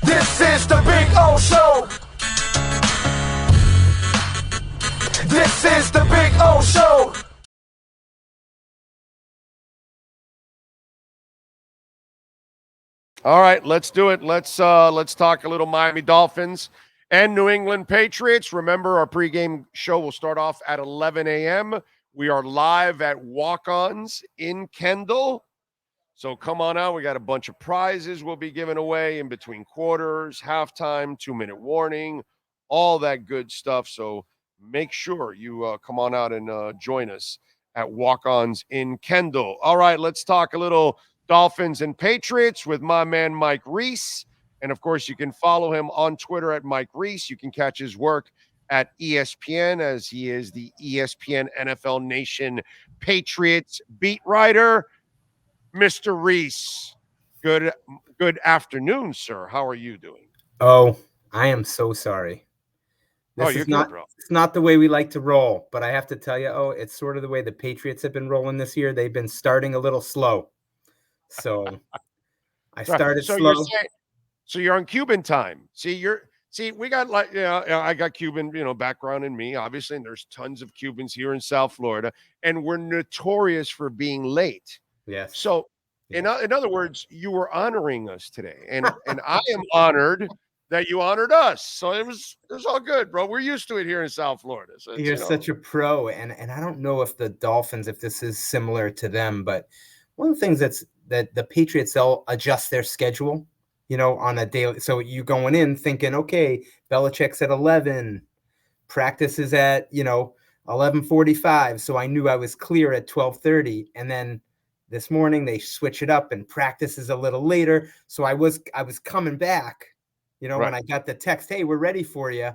This is the Big O Show. This is the Big O Show. All right, let's do it. Let's talk a little Miami Dolphins and New England Patriots. Remember, our pregame show will start off at 11 a.m. We are live at Walk-Ons in Kendall. So come on out. We got a bunch of prizes we'll be giving away in between quarters, halftime, 2-minute warning, all that good stuff. So make sure you come on out and join us at Walk-Ons in Kendall. All right, let's talk a little Dolphins and Patriots with my man Mike Reiss. And, of course, you can follow him on Twitter at Mike Reiss. You can catch his work at ESPN as he is the ESPN NFL Nation Patriots beat writer. Mr. Reiss, good afternoon, sir. How are you doing? Oh, I am so sorry. You're good, bro. It's not the way we like to roll, but I have to tell you, it's sort of the way the Patriots have been rolling this year. They've been starting a little slow. So I started slow. So you're on Cuban time. We got I got Cuban, background in me, obviously, and there's tons of Cubans here in South Florida, and we're notorious for being late. Yes. So, in other words, you were honoring us today, and I am honored that you honored us. So it was all good, bro. We're used to it here in South Florida. So you're such a pro, and I don't know if the Dolphins, if this is similar to them, but one of the things that the Patriots, they'll adjust their schedule, on a daily. So you going in thinking, okay, Belichick's at 11, practice is at 11:45. So I knew I was clear at 12:30, and then this morning they switch it up and practice is a little later. So I was coming back, right. When I got the text, hey, we're ready for you.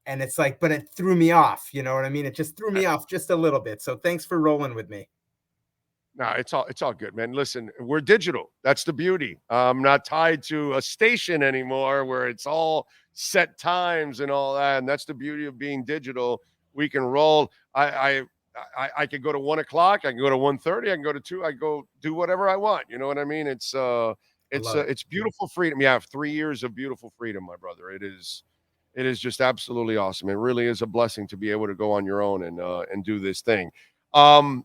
And it's like, but it threw me off. You know what I mean? It just threw me off just a little bit. So thanks for rolling with me. No, it's all good, man. Listen, we're digital. That's the beauty. I'm not tied to a station anymore where it's all set times and all that. And that's the beauty of being digital. We can roll. I could go to 1 o'clock. I can go to 1:30. I can go to 2. I go do whatever I want. You know what I mean? It's beautiful freedom. Yeah, 3 years of beautiful freedom, my brother. It is just absolutely awesome. It really is a blessing to be able to go on your own and do this thing. Mike,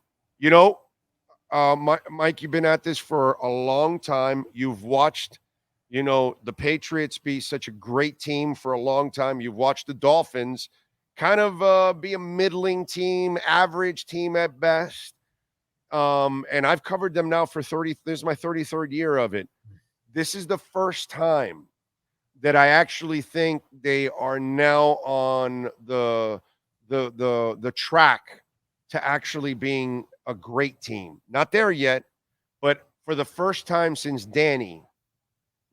you've been at this for a long time. You've watched, the Patriots be such a great team for a long time. You've watched the Dolphins kind of be a middling team, average team at best. And I've covered them now for 30. This is my 33rd year of it. This is the first time that I actually think they are now on the track to actually being a great team. Not there yet, but for the first time since Danny,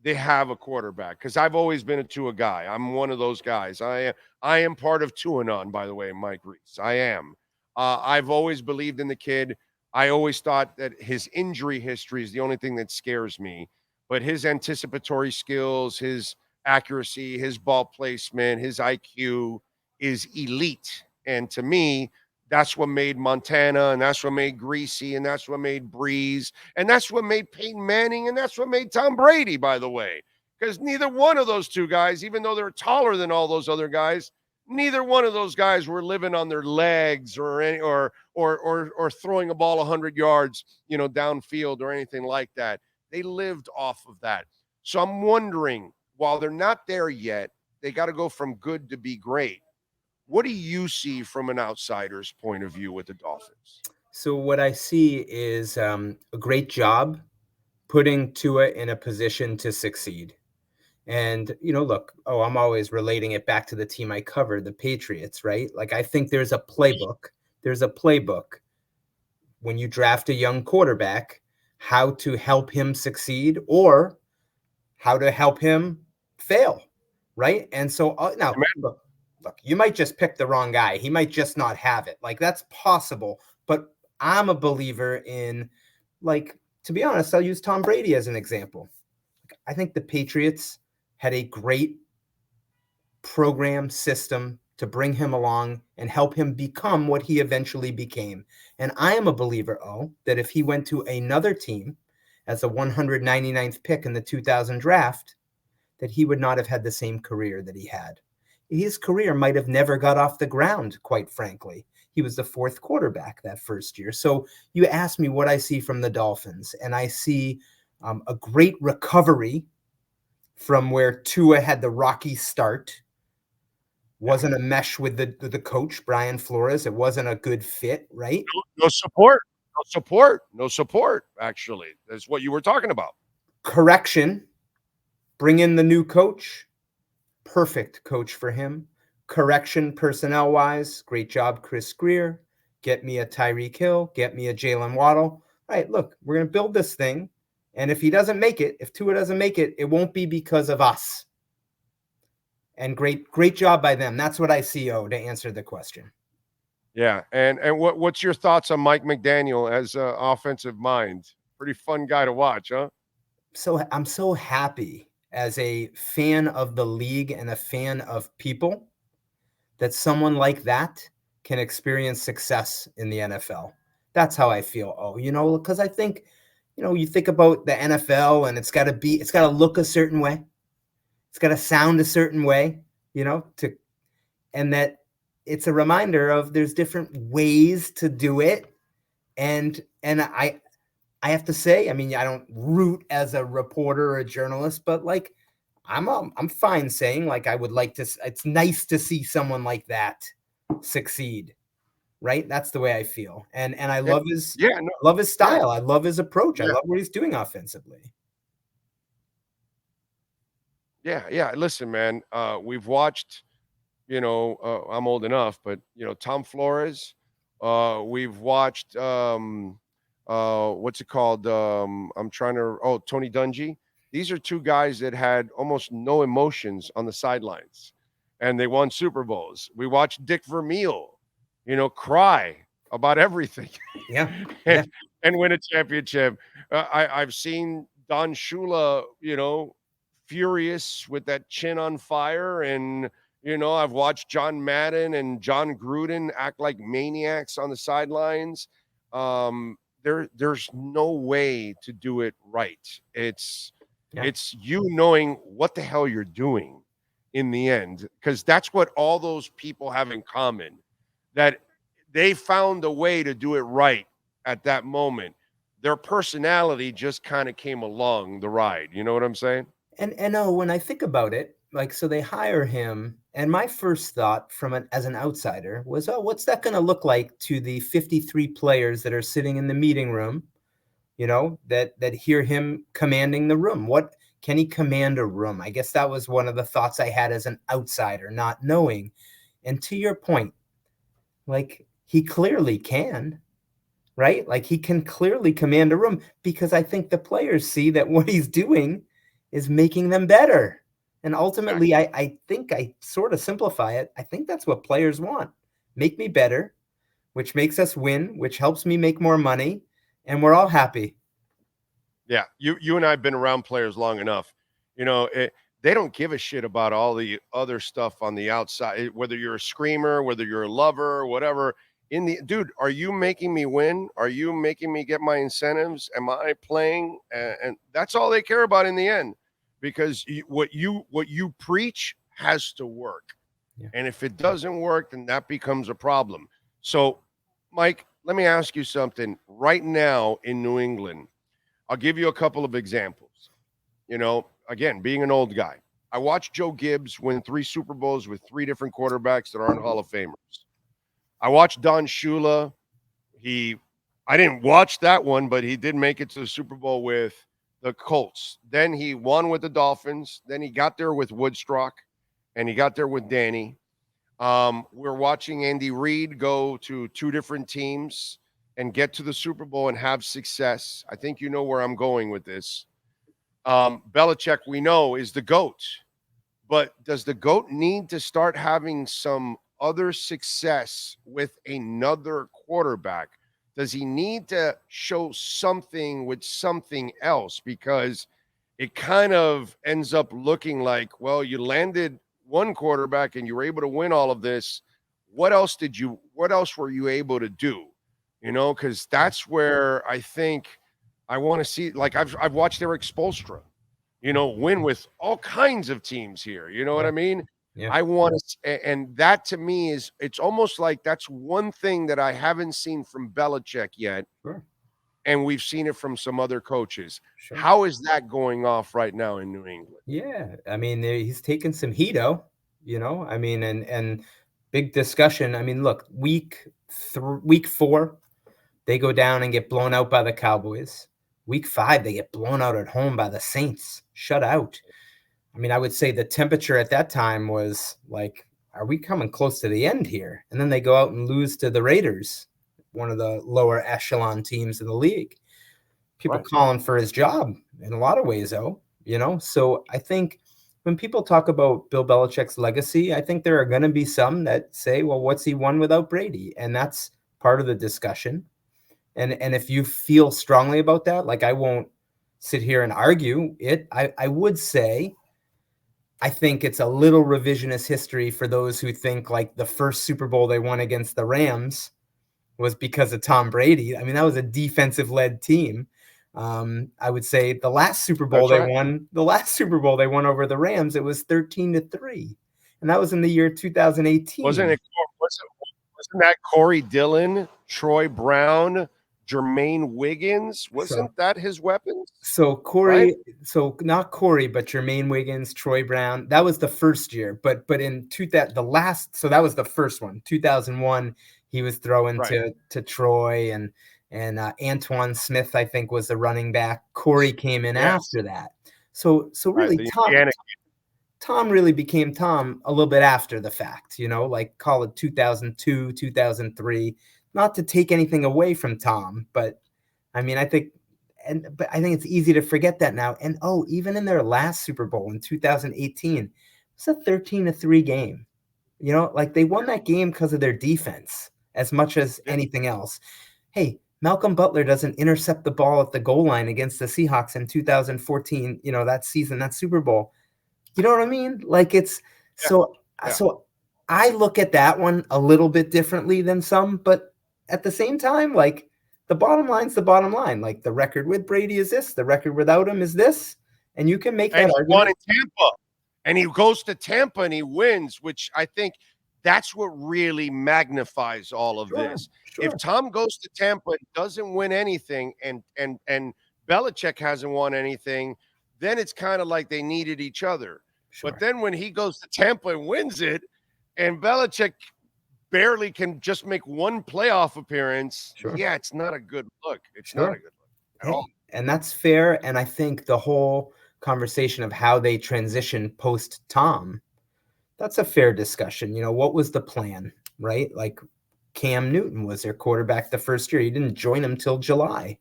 they have a quarterback. Because I've always been a Tua guy. I'm one of those guys. I am part of Tuanon, by the way, Mike Reiss. I am. I've always believed in the kid. I always thought that his injury history is the only thing that scares me. But his anticipatory skills, his accuracy, his ball placement, his IQ is elite. And to me, that's what made Montana, and that's what made Greasy, and that's what made Breeze, and that's what made Peyton Manning, and that's what made Tom Brady, by the way. Because neither one of those two guys, even though they're taller than all those other guys, neither one of those guys were living on their legs or throwing a ball 100 yards, downfield or anything like that. They lived off of that. So I'm wondering, while they're not there yet, they got to go from good to be great. What do you see from an outsider's point of view with the Dolphins? So what I see is a great job putting Tua in a position to succeed. And, look, I'm always relating it back to the team I covered, the Patriots, right? Like, I think there's a playbook. There's a playbook when you draft a young quarterback, how to help him succeed or how to help him fail, right? And so now, look, you might just pick the wrong guy. He might just not have it. Like, that's possible. But I'm a believer in, like, to be honest, I'll use Tom Brady as an example. I think the Patriots had a great program system to bring him along and help him become what he eventually became. And I am a believer, that if he went to another team as a 199th pick in the 2000 draft, that he would not have had the same career that he had. His career might have never got off the ground, quite frankly. He was the fourth quarterback that first year. So you asked me what I see from the Dolphins, and I see a great recovery from where Tua had the rocky start. Wasn't a mesh with the coach, Brian Flores. It wasn't a good fit, right? No support. No support. No support, actually. That's what you were talking about. Correction. Bring in the new coach. Perfect coach for him. Correction personnel-wise. Great job, Chris Greer. Get me a Tyreek Hill. Get me a Jalen Waddle. All right, look, we're going to build this thing. And if he doesn't make it, if Tua doesn't make it, it won't be because of us. And great job by them. That's what I see, to answer the question. Yeah, and what's your thoughts on Mike McDaniel as an offensive mind? Pretty fun guy to watch, huh? So I'm so happy as a fan of the league and a fan of people that someone like that can experience success in the NFL. That's how I feel. Because I think, you think about the NFL and it's got to look a certain way. It's got to sound a certain way, and that it's a reminder of there's different ways to do it. And I have to say, I mean, I don't root as a reporter or a journalist, but like, I'm fine saying like, I would like to, it's nice to see someone like that succeed. Right. That's the way I feel. And I love his, love his style. I love his approach. I love what he's doing offensively. Yeah. Listen, man, we've watched, I'm old enough, but Tom Flores, we've watched, what's it called? Tony Dungy. These are two guys that had almost no emotions on the sidelines, and they won Super Bowls. We watched Dick Vermeil, cry about everything, Yeah. and win a championship. I've seen Don Shula, furious with that chin on fire, and I've watched John Madden and John Gruden act like maniacs on the sidelines. There's no way to do it right. It's you knowing what the hell you're doing in the end, because that's what all those people have in common, that they found a way to do it right at that moment. Their personality just kind of came along the ride. You know what I'm saying? And when I think about it, like, so they hire him, and my first thought as an outsider was, what's that going to look like to the 53 players that are sitting in the meeting room, that hear him commanding the room? What can he command a room? I guess that was one of the thoughts I had as an outsider, not knowing. And to your point, like, he clearly can, right? Like, he can clearly command a room, because I think the players see that what he's doing is making them better. And ultimately, I think I sort of simplify it. I think that's what players want. Make me better, which makes us win, which helps me make more money, and we're all happy. Yeah, you and I have been around players long enough. They don't give a shit about all the other stuff on the outside, whether you're a screamer, whether you're a lover, whatever. Dude, are you making me win? Are you making me get my incentives? Am I playing? And that's all they care about in the end, because what you preach has to work. Yeah. And if it doesn't work, then that becomes a problem. So, Mike, let me ask you something. Right now in New England, I'll give you a couple of examples. Again, being an old guy, I watched Joe Gibbs win 3 Super Bowls with 3 different quarterbacks that aren't Hall of Famers. I watched Don Shula. I didn't watch that one, but he did make it to the Super Bowl with the Colts. Then he won with the Dolphins. Then he got there with Woodstock, and he got there with Danny. We're watching Andy Reid go to 2 different teams and get to the Super Bowl and have success. I think you know where I'm going with this. Belichick, we know, is the GOAT. But does the GOAT need to start having some other success with another quarterback? Does he need to show something with something else? Because it kind of ends up looking like, well, you landed one quarterback and you were able to win all of this. What else were you able to do? Because that's where I think I want to see, like I've watched Eric Spoelstra. win with all kinds of teams here. You know what I mean? Yeah. I want to, and that to me it's almost like that's one thing that I haven't seen from Belichick yet. Sure. And we've seen it from some other coaches. Sure. How is that going off right now in New England? Yeah. I mean, he's taken some heat out, I mean, and big discussion. I mean, look, week 4, they go down and get blown out by the Cowboys. Week 5, they get blown out at home by the Saints, shut out. I mean, I would say the temperature at that time was like, are we coming close to the end here? And then they go out and lose to the Raiders, one of the lower echelon teams in the league. People calling for his job in a lot of ways, though, So I think when people talk about Bill Belichick's legacy, I think there are going to be some that say, well, what's he won without Brady? And that's part of the discussion. And if you feel strongly about that, like I won't sit here and argue it. I would say I think it's a little revisionist history for those who think like the first Super Bowl they won against the Rams was because of Tom Brady. I mean, that was a defensive-led team. I would say the last Super Bowl they won over the Rams, it was 13-3. And that was in the year 2018. Wasn't that Corey Dillon, Troy Brown, Jermaine Wiggins? Wasn't that his weapons? So Corey, so not Corey, but Jermaine Wiggins, Troy Brown. That was the first year. But in that was the first one. 2001, he was throwing to Troy and Antoine Smith, I think, was the running back. Corey came in after that. So really, Tom really became Tom a little bit after the fact, like call it 2002, 2003. Not to take anything away from Tom, but I mean, I think it's easy to forget that now. And even in their last Super Bowl in 2018, it was a 13-3 game. Like they won that game because of their defense as much as anything else. Hey, Malcolm Butler doesn't intercept the ball at the goal line against the Seahawks in 2014, that season, that Super Bowl. You know what I mean? Like so I look at that one a little bit differently than some, but at the same time, like the bottom line's the bottom line. Like the record with Brady is this, the record without him is this, and you can make that argument. He won in Tampa, and he goes to Tampa and he wins, which I think that's what really magnifies all of this. Sure. If Tom goes to Tampa and doesn't win anything, and Belichick hasn't won anything, then it's kind of like they needed each other. Sure. But then when he goes to Tampa and wins it, and Belichick barely can just make one playoff appearance, it's not a good look. It's not a good look at all. And that's fair. And I think the whole conversation of how they transition post-Tom, that's a fair discussion. What was the plan, right? Like Cam Newton was their quarterback the first year. He didn't join them till July,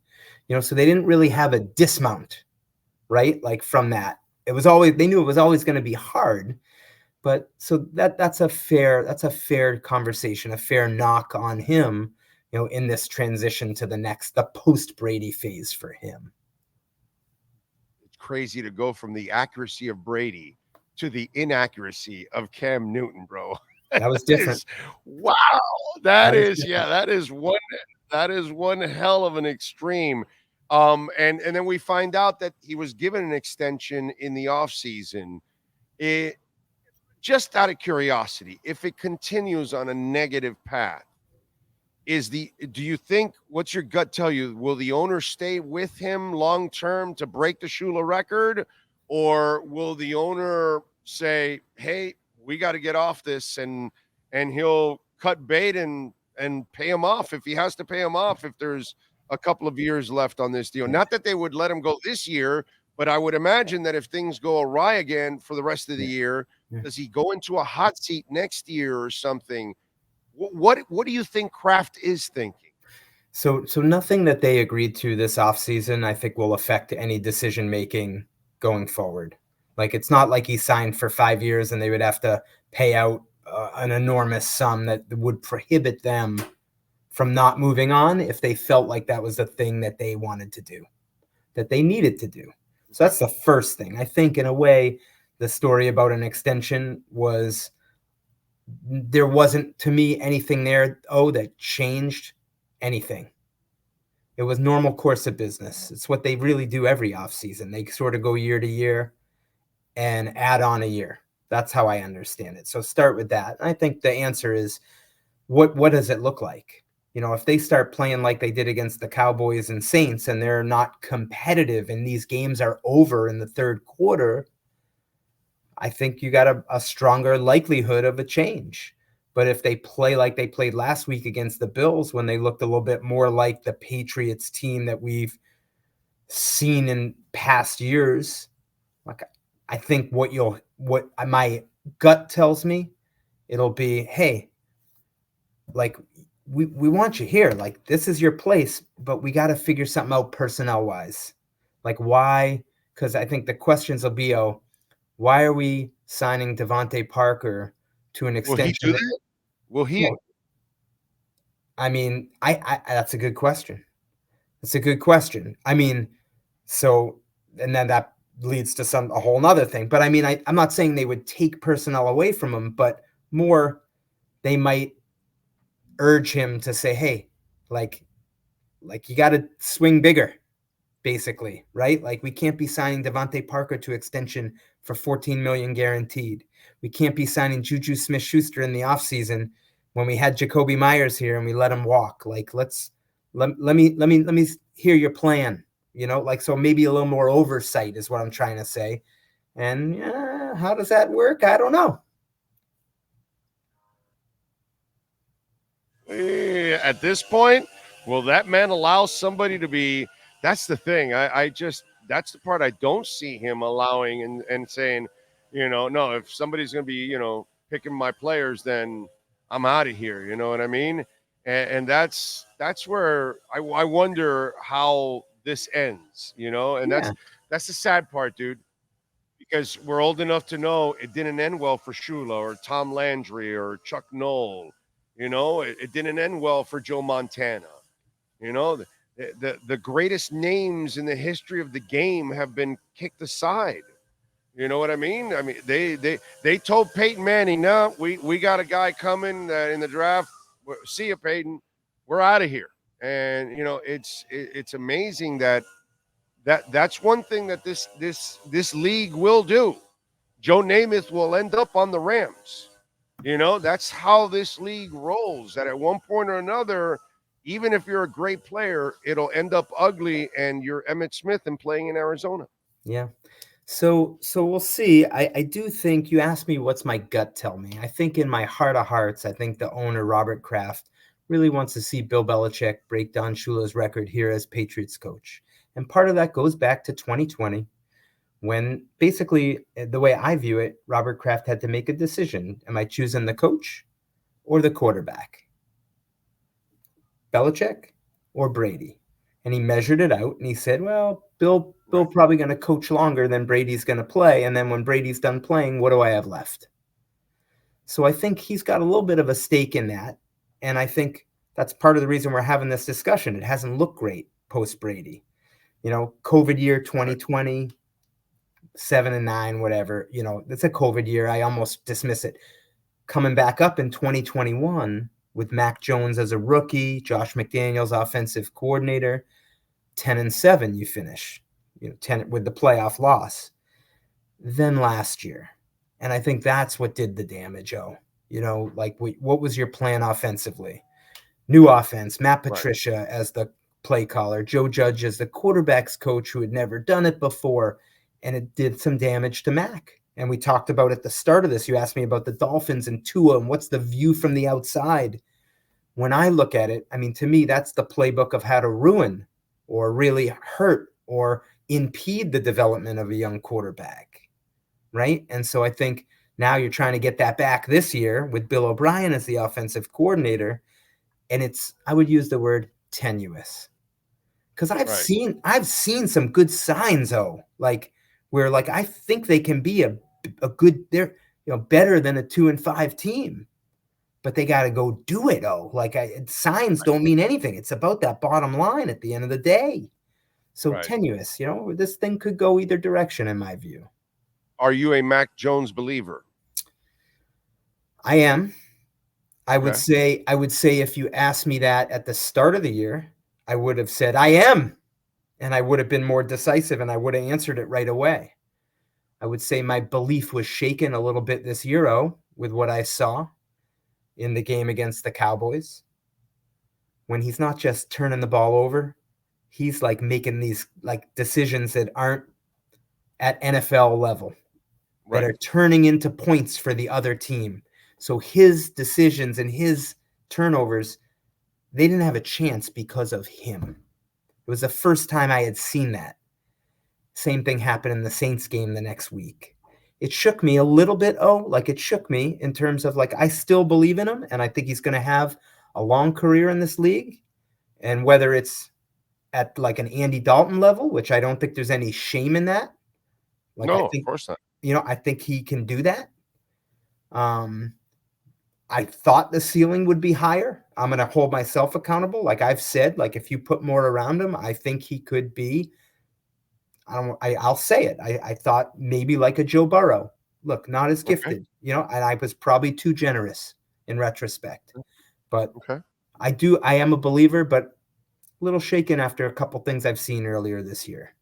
so they didn't really have a dismount, right? Like from that, they knew it was always going to be hard. But so that's a fair conversation, a fair knock on him, in this transition to the post-Brady phase for him. It's crazy to go from the accuracy of Brady to the inaccuracy of Cam Newton, bro. That was different. Wow. That is one hell of an extreme. And then we find out that he was given an extension in the offseason. Just out of curiosity, if it continues on a negative path, do you think, what's your gut tell you, will the owner stay with him long term to break the Shula record, or will the owner say, hey, we got to get off this, and he'll cut bait and pay him off if he has to pay him off if there's a couple of years left on this deal? Not that they would let him go this year, but I would imagine that if things go awry again for the rest of the year, does he go into a hot seat next year or something? What do you think Kraft is thinking? So nothing that they agreed to this offseason, I think, will affect any decision making going forward. Like it's not like he signed for 5 years and they would have to pay out an enormous sum that would prohibit them from not moving on if they felt like that was the thing that they wanted to do, that they needed to do. So that's the first thing. I think in a way, the story about an extension was, there wasn't to me anything there, that changed anything. It was normal course of business. It's what they really do every offseason. They sort of go year to year and add on a year. That's how I understand it. So start with that. I think the answer is what does it look like? If they start playing like they did against the Cowboys and Saints and they're not competitive and these games are over in the third quarter, I think you got a stronger likelihood of a change. But if they play like they played last week against the Bills, when they looked a little bit more like the Patriots team that we've seen in past years, like I think what my gut tells me, it'll be, hey, like we want you here. Like this is your place, but we got to figure something out personnel wise. Like why? Because I think the questions will be, why are we signing Devontae Parker to an extension? Will he do that? Will he? I mean, I that's a good question. It's a good question. I mean, so, and then that leads to a whole nother thing. But I mean, I'm not saying they would take personnel away from him, but more they might urge him to say, hey, like you got to swing bigger, basically, right? Like we can't be signing Devontae Parker to extension for $14 million guaranteed. We can't be signing Juju Smith-Schuster in the offseason when we had Jacoby Myers here and we let him walk. Like let me hear your plan. So maybe a little more oversight is what I'm trying to say. And how does that work? I don't know. At this point, will that man allow somebody to be? That's the thing. That's the part I don't see him allowing and saying, no, if somebody's going to be, picking my players, then I'm out of here. You know what I mean? And that's where I wonder how this ends, and that's the sad part, dude, because we're old enough to know it didn't end well for Shula or Tom Landry or Chuck Noll. It didn't end well for Joe Montana. The greatest names in the history of the game have been kicked aside. You know what I mean? I mean, they told Peyton Manning, no, we got a guy coming in the draft. See you, Peyton. We're out of here. And it's amazing that's one thing that this league will do. Joe Namath will end up on the Rams. That's how this league rolls. That at one point or another, even if you're a great player, it'll end up ugly and you're Emmitt Smith and playing in Arizona. Yeah. So we'll see. I do think you asked me what's my gut tell me. I think in my heart of hearts, I think the owner, Robert Kraft, really wants to see Bill Belichick break Don Shula's record here as Patriots coach. And part of that goes back to 2020, when basically, the way I view it, Robert Kraft had to make a decision. Am I choosing the coach or the quarterback? Belichick or Brady? And he measured it out and he said, well, Bill probably going to coach longer than Brady's going to play. And then when Brady's done playing, what do I have left? So I think he's got a little bit of a stake in that. And I think that's part of the reason we're having this discussion. It hasn't looked great post Brady. COVID year 2020, 7-9, whatever, it's a COVID year. I almost dismiss it. Coming back up in 2021 with Mac Jones as a rookie, Josh McDaniels offensive coordinator, 10-7 you finish, 10 with the playoff loss. Then last year, and I think that's what did the damage. What was your plan offensively? New offense, Matt Patricia as the play caller, Joe Judge as the quarterback's coach who had never done it before, and it did some damage to Mac. And we talked about at the start of this, you asked me about the Dolphins and Tua and what's the view from the outside. When I look at it, I mean, to me, that's the playbook of how to ruin or really hurt or impede the development of a young quarterback, right? And so I think now you're trying to get that back this year with Bill O'Brien as the offensive coordinator. And I would use the word tenuous. Because I've seen some good signs, where I think they can be a good, they're better than a 2-5 team, but they got to go do it. Signs don't mean anything. It's about that bottom line at the end of the day. So tenuous, this thing could go either direction in my view. Are you a Mac Jones believer? I am. I would say if you asked me that at the start of the year, I would have said, I am. And I would have been more decisive and I would have answered it right away. I would say my belief was shaken a little bit this Euro with what I saw in the game against the Cowboys. When he's not just turning the ball over, he's like making these like decisions that aren't at NFL level, that are turning into points for the other team. So his decisions and his turnovers, they didn't have a chance because of him. It was the first time I had seen that. Same thing happened in the Saints game the next week. It shook me a little bit. Like it shook me in terms of like, I still believe in him and I think he's going to have a long career in this league. And whether it's at like an Andy Dalton level, which I don't think there's any shame in that. Like, no, I think, of course not. I think he can do that. I thought the ceiling would be higher. I'm going to hold myself accountable. Like I've said, like if you put more around him, I think he could be, I'll say it. I thought maybe like a Joe Burrow. Look, not as gifted, and I was probably too generous in retrospect. But I am a believer, but a little shaken after a couple things I've seen earlier this year.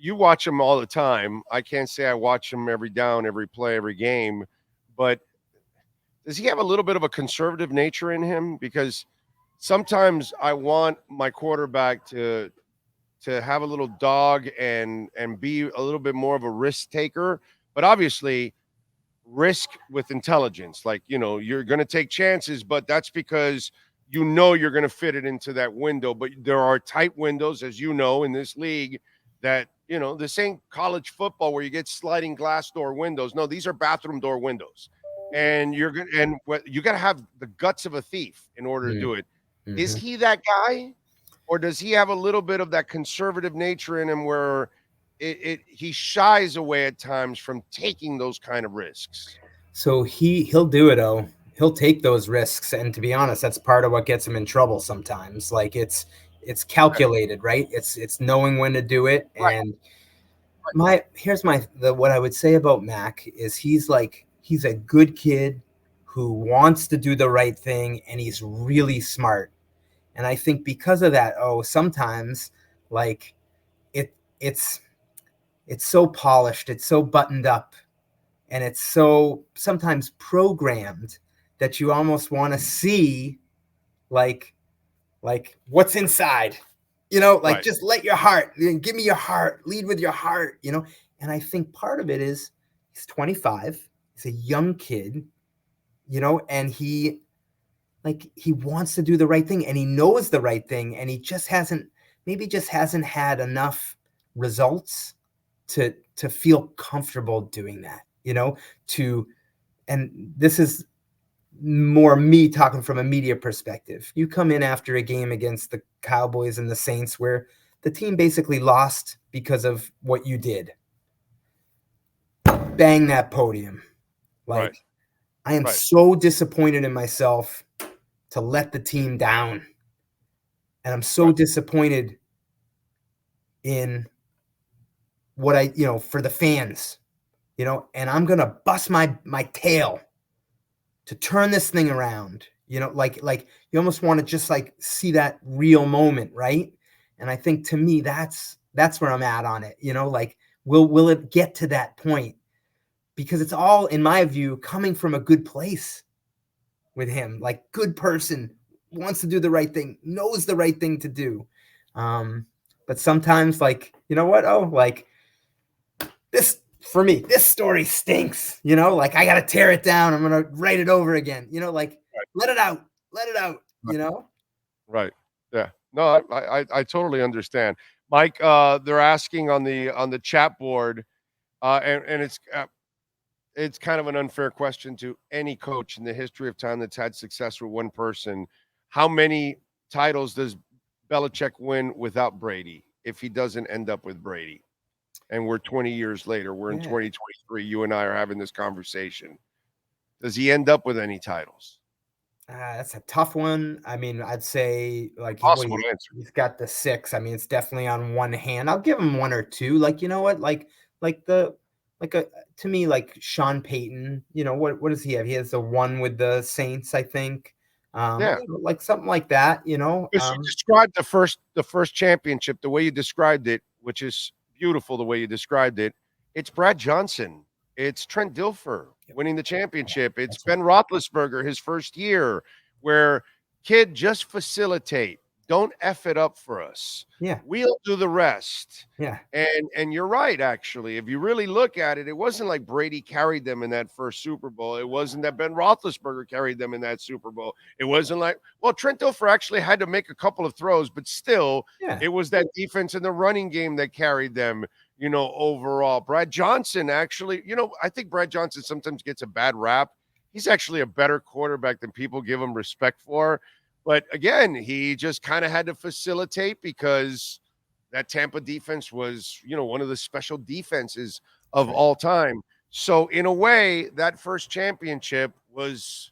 You watch him all the time. I can't say I watch him every down, every play, every game, but does he have a little bit of a conservative nature in him? Because sometimes I want my quarterback to have a little dog and be a little bit more of a risk taker, but obviously risk with intelligence. Like, you're going to take chances, but that's because you're going to fit it into that window. But there are tight windows, as you know, in this league that, this ain't college football where you get sliding glass door windows. No, these are bathroom door windows. And you got to have the guts of a thief in order to do it. Mm-hmm. Is he that guy? Or does he have a little bit of that conservative nature in him where he shies away at times from taking those kind of risks? So he'll do it. He'll take those risks. And to be honest, that's part of what gets him in trouble sometimes. Like it's calculated, right? It's knowing when to do it. And what I would say about Mac is he's a good kid who wants to do the right thing and he's really smart. And I think because of that, sometimes like it's so polished, it's so buttoned up, and it's so sometimes programmed that you almost want to see like what's inside, just let your heart, give me your heart, lead with your heart, And I think part of it is he's 25, he's a young kid, and he wants to do the right thing and he knows the right thing and he just hasn't had enough results to feel comfortable doing that, and this is more me talking from a media perspective. You come in after a game against the Cowboys and the Saints where the team basically lost because of what you did. Bang that podium. I am so disappointed in myself to let the team down. And I'm so disappointed in what for the fans, and I'm going to bust my tail to turn this thing around, like you almost want to just see that real moment. Right. And I think to me, that's where I'm at on it. Will it get to that point? Because it's all, in my view, coming from a good place with him, like good person, wants to do the right thing, knows the right thing to do. But sometimes this, for me, this story stinks, I got to tear it down. I'm going to write it over again, let it out, Right. Yeah. No, I totally understand. Mike, they're asking on the chat board, and it's kind of an unfair question to any coach in the history of time that's had success with one person. How many titles does Belichick win without Brady if he doesn't end up with Brady? And we're 20 years later. We're in 2023. You and I are having this conversation. Does he end up with any titles? That's a tough one. I mean, I'd say he's got the 6. I mean, it's definitely on one hand. I'll give him 1 or 2. To me, like Sean Payton, what does he have? He has the 1 with the Saints, I think. Yeah. Like something like that, you know. Because you described the first championship the way you described it, which is beautiful the way you described it. It's Brad Johnson. It's Trent Dilfer winning the championship. It's That's right. Ben Roethlisberger, his first year, where kid, just facilitate. Don't F it up for us. Yeah. We'll do the rest. Yeah. And you're right, actually. If you really look at it, it wasn't like Brady carried them in that first Super Bowl. It wasn't that Ben Roethlisberger carried them in that Super Bowl. It wasn't like, well, Trent Dilfer actually had to make a couple of throws, but still, Yeah. it was that defense in the running game that carried them, overall. Brad Johnson, actually, I think Brad Johnson sometimes gets a bad rap. He's actually a better quarterback than people give him respect for. But again, he just kind of had to facilitate because that Tampa defense was, one of the special defenses of all time. So in a way, that first championship was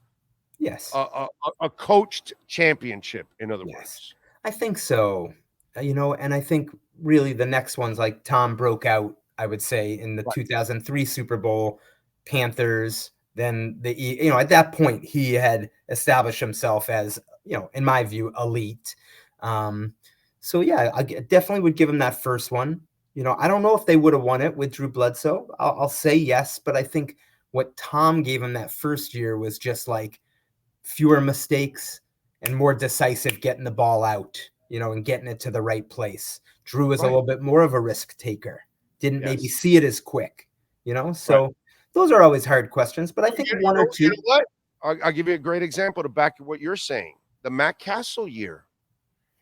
Yes. a coached championship, in other words. I think so. And I think really the next one's like Tom broke out, I would say, in the 2003 Super Bowl, Panthers. Then at that point, he had established himself as, in my view, elite. So yeah, I definitely would give him that first one. I don't know if they would have won it with Drew Bledsoe. I'll say yes, but I think what Tom gave him that first year was just like fewer mistakes and more decisive getting the ball out, and getting it to the right place. Drew was a little bit more of a risk taker. Didn't maybe see it as quick, So those are always hard questions, but I think one or two. You know what? I'll give you a great example to back what you're saying. The Matt Castle year.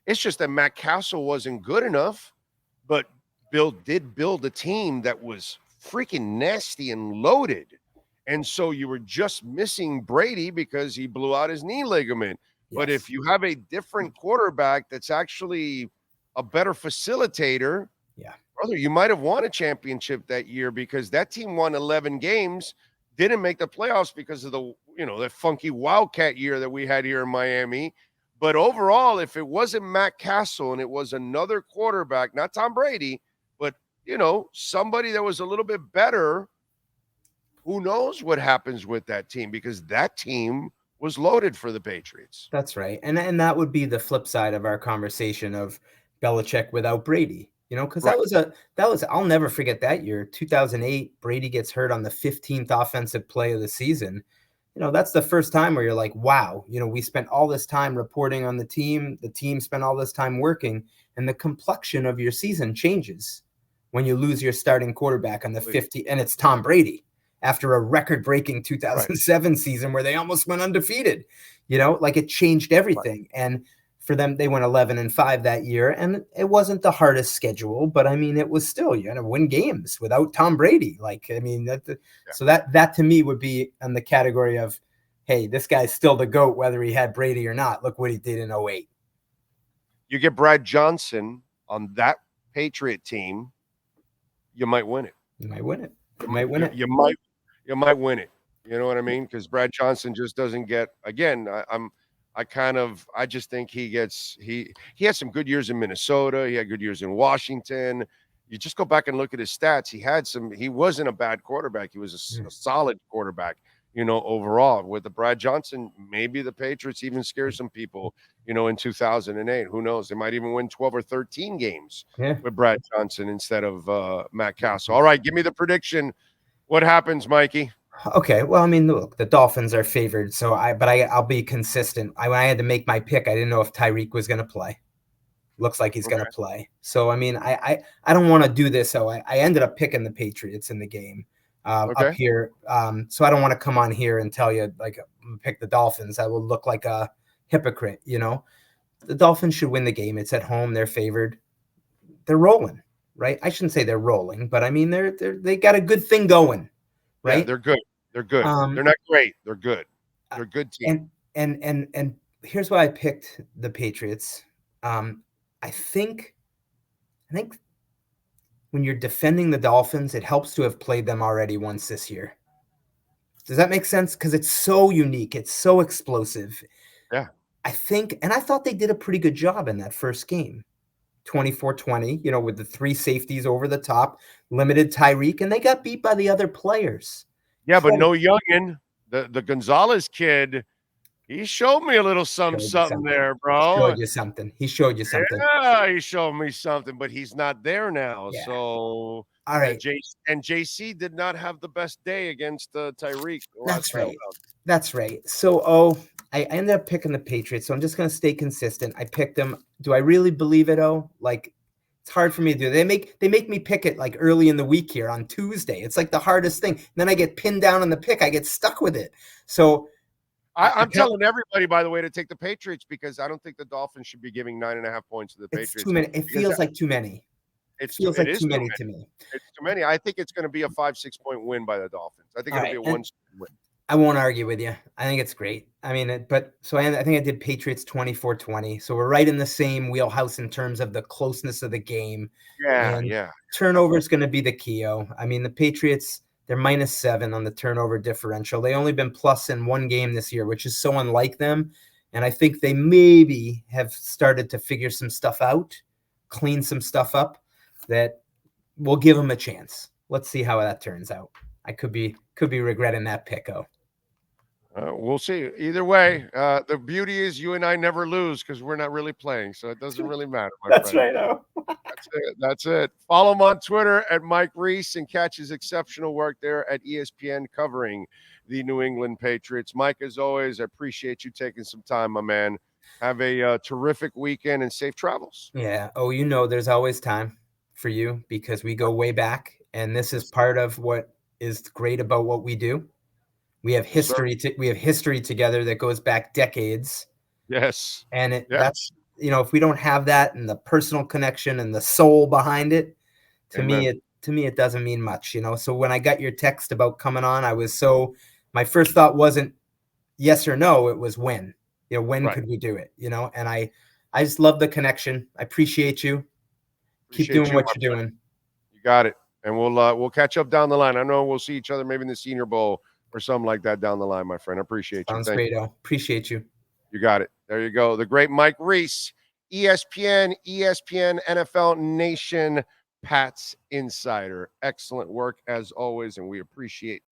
It's just that Matt Castle wasn't good enough, but Bill did build a team that was freaking nasty and loaded. And so you were just missing Brady because he blew out his knee ligament. Yes. But if you have a different quarterback that's actually a better facilitator, brother, you might have won a championship that year because that team won 11 games, didn't make the playoffs because of the funky Wildcat year that we had here in Miami. But overall, if it wasn't Matt Castle and it was another quarterback, not Tom Brady, but, somebody that was a little bit better, who knows what happens with that team, because that team was loaded for the Patriots. That's right. And that would be the flip side of our conversation of Belichick without Brady, because that was I'll never forget that year, 2008. Brady gets hurt on the 15th offensive play of the season. That's the first time where you're like, wow, we spent all this time reporting on the team spent all this time working, and the complexion of your season changes when you lose your starting quarterback on the 50, and it's Tom Brady after a record-breaking 2007 season where they almost went undefeated. Like it changed everything. And for them, they went 11-5 that year, and it wasn't the hardest schedule, but I mean, it was still, you had to win games without Tom Brady. So that to me would be in the category of, hey, this guy's still the GOAT, whether he had Brady or not. Look what he did in 2008. You get Brad Johnson on that Patriot team, you might win it. You might win it. You might win it. You might win it. You know what I mean? Because Brad Johnson just doesn't get, again, I just think he had some good years in Minnesota. He had good years in Washington. You just go back and look at his stats. He wasn't a bad quarterback. He was a solid quarterback, overall. With the Brad Johnson, maybe the Patriots even scare some people, in 2008. Who knows? They might even win 12 or 13 games with Brad Johnson instead of Matt Castle. All right, give me the prediction. What happens, Mikey? Okay, well, I mean, look, the Dolphins are favored, but I'll be consistent. When I had to make my pick, I didn't know if Tyreek was going to play. Looks like he's going to play. So, I mean, I don't want to do this. So I ended up picking the Patriots in the game up here. So I don't want to come on here and tell you, like, pick the Dolphins. I will look like a hypocrite, The Dolphins should win the game. It's at home. They're favored. They're rolling, right? I shouldn't say they're rolling, but I mean, they got a good thing going. Right? Yeah, they're good. They're good. They're not great. They're good. They're a good team. And here's why I picked the Patriots. I think when you're defending the Dolphins, it helps to have played them already once this year. Does that make sense? Because it's so unique. It's so explosive. Yeah. I thought they did a pretty good job in that first game. 24-20, with the 3 safeties over the top, limited Tyreek, and they got beat by the other players. Yeah, but no youngin. The Gonzalez kid He showed me a little something, Showed you something something. there, He bro. showed you something. He showed you something. Yeah, he showed me something, but he's not there now. Yeah. So, All right. JC did not have the best day against Tyreek last That's time right. around. That's right. So, I ended up picking the Patriots, so I'm just going to stay consistent. I picked them. Do I really believe it, Like, it's hard for me to do. They make me pick it like early in the week here on Tuesday. It's like the hardest thing. And then I get pinned down on the pick. I get stuck with it. So I'm telling everybody, by the way, to take the Patriots because I don't think the Dolphins should be giving 9.5 points to the it's Patriots. too many. It feels like too many. It feels like too many to me. It's too many. I think it's going to be a 5-6 point win by the Dolphins. I think it'll be a 1 win. I won't argue with you. I think it's great. I mean, I think I did Patriots 24-20. So we're right in the same wheelhouse in terms of the closeness of the game. Yeah. Turnover is going to be the key. I mean, the Patriots, they're -7 on the turnover differential. They only been plus in one game this year, which is so unlike them. And I think they maybe have started to figure some stuff out, clean some stuff up that will give them a chance. Let's see how that turns out. I could be regretting that pick. We'll see. Either way, the beauty is you and I never lose because we're not really playing, so it doesn't really matter. That's right. That's it. Follow him on Twitter at Mike Reiss and catch his exceptional work there at ESPN covering the New England Patriots. Mike, as always, I appreciate you taking some time, my man. Have a terrific weekend and safe travels. Yeah. There's always time for you because we go way back, and this is part of what is great about what we do. We have history. We have history together that goes back decades. Yes. And that's if we don't have that and the personal connection and the soul behind it, to me it doesn't mean much. So when I got your text about coming on, my first thought wasn't yes or no, it was when. When could we do it? And I just love the connection. I appreciate you. Keep doing what you're doing. You got it. And we'll catch up down the line. I know we'll see each other maybe in the Senior Bowl or something like that down the line, my friend. I appreciate you. Sounds great, Appreciate you. You got it. There you go. The great Mike Reiss, ESPN, NFL Nation, Pats Insider. Excellent work as always, and we appreciate